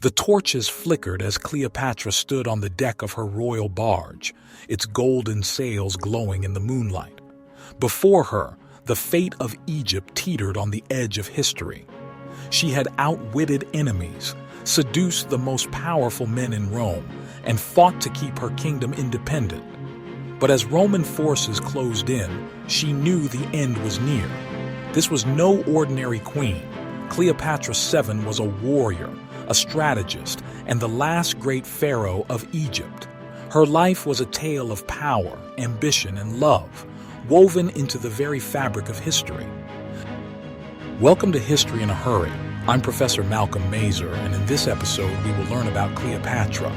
The torches flickered as Cleopatra stood on the deck of her royal barge, its golden sails glowing in the moonlight. Before her, the fate of Egypt teetered on the edge of history. She had outwitted enemies, seduced the most powerful men in Rome, and fought to keep her kingdom independent. But as Roman forces closed in, she knew the end was near. This was no ordinary queen. Cleopatra VII was a warrior, a strategist, and the last great pharaoh of Egypt. Her life was a tale of power, ambition, and love, woven into the very fabric of history. Welcome to History in a Hurry. I'm Professor Malcolm Mazer, and in this episode we will learn about Cleopatra.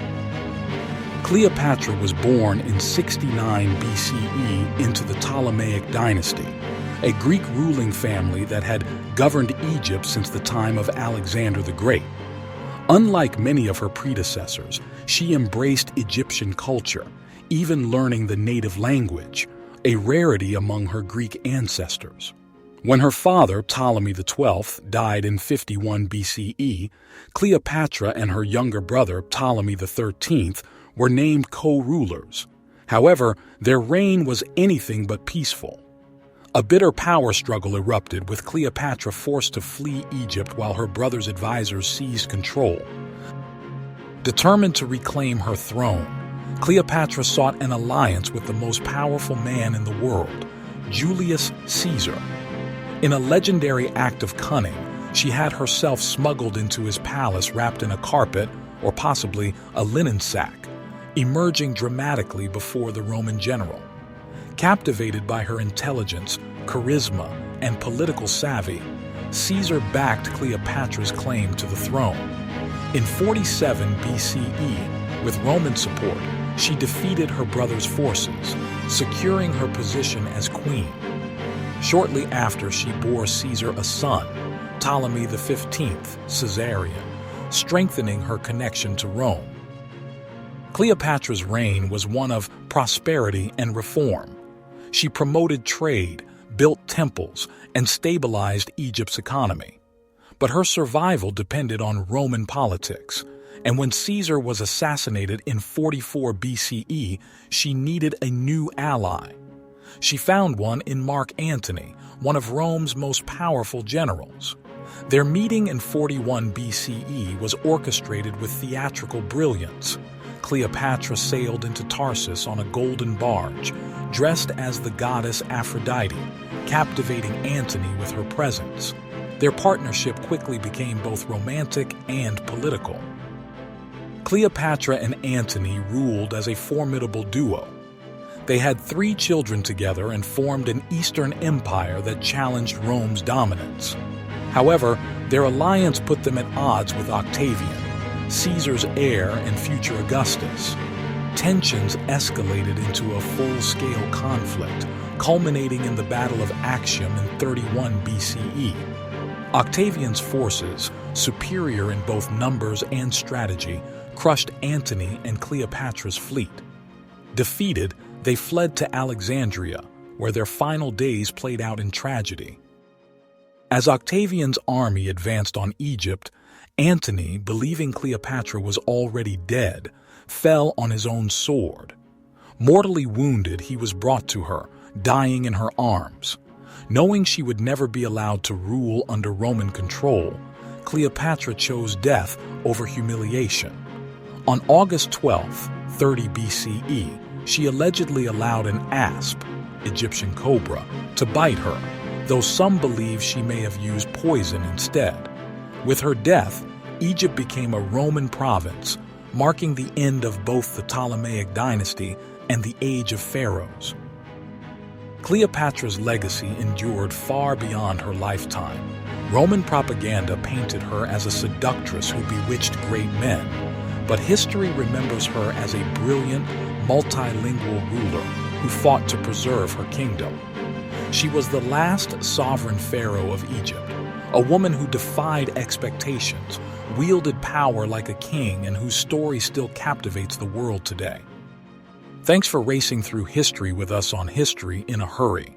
Cleopatra was born in 69 BCE into the Ptolemaic dynasty, a Greek ruling family that had governed Egypt since the time of Alexander the Great. Unlike many of her predecessors, she embraced Egyptian culture, even learning the native language, a rarity among her Greek ancestors. When her father, Ptolemy XII, died in 51 BCE, Cleopatra and her younger brother, Ptolemy XIII, were named co-rulers. However, their reign was anything but peaceful. A bitter power struggle erupted, with Cleopatra forced to flee Egypt while her brother's advisors seized control. Determined to reclaim her throne, Cleopatra sought an alliance with the most powerful man in the world, Julius Caesar. In a legendary act of cunning, she had herself smuggled into his palace wrapped in a carpet, or possibly a linen sack, emerging dramatically before the Roman general. Captivated by her intelligence, charisma, and political savvy, Caesar backed Cleopatra's claim to the throne. In 47 BCE, with Roman support, she defeated her brother's forces, securing her position as queen. Shortly after, she bore Caesar a son, Ptolemy XV, Caesarion, strengthening her connection to Rome. Cleopatra's reign was one of prosperity and reform. She promoted trade, built temples, and stabilized Egypt's economy. But her survival depended on Roman politics, and when Caesar was assassinated in 44 BCE, she needed a new ally. She found one in Mark Antony, one of Rome's most powerful generals. Their meeting in 41 BCE was orchestrated with theatrical brilliance. Cleopatra sailed into Tarsus on a golden barge, dressed as the goddess Aphrodite, captivating Antony with her presence. Their partnership quickly became both romantic and political. Cleopatra and Antony ruled as a formidable duo. They had 3 children together and formed an Eastern empire that challenged Rome's dominance. However, their alliance put them at odds with Octavian, Caesar's heir and future Augustus. Tensions escalated into a full-scale conflict, culminating in the Battle of Actium in 31 BCE. Octavian's forces, superior in both numbers and strategy, crushed Antony and Cleopatra's fleet. Defeated, they fled to Alexandria, where their final days played out in tragedy. As Octavian's army advanced on Egypt, Antony, believing Cleopatra was already dead, fell on his own sword. Mortally wounded, he was brought to her, dying in her arms. Knowing she would never be allowed to rule under Roman control, Cleopatra chose death over humiliation. On August 12, 30 BCE, she allegedly allowed an asp, Egyptian cobra, to bite her, though some believe she may have used poison instead. With her death, Egypt became a Roman province, marking the end of both the Ptolemaic dynasty and the age of pharaohs. Cleopatra's legacy endured far beyond her lifetime. Roman propaganda painted her as a seductress who bewitched great men, but history remembers her as a brilliant, multilingual ruler who fought to preserve her kingdom. She was the last sovereign pharaoh of Egypt, a woman who defied expectations, wielded power like a king, and whose story still captivates the world today. Thanks for racing through history with us on History in a Hurry.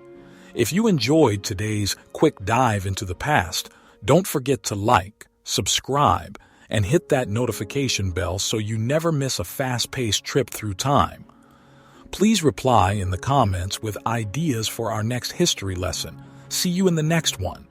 If you enjoyed today's quick dive into the past, don't forget to like, subscribe, and hit that notification bell so you never miss a fast-paced trip through time. Please reply in the comments with ideas for our next history lesson. See you in the next one.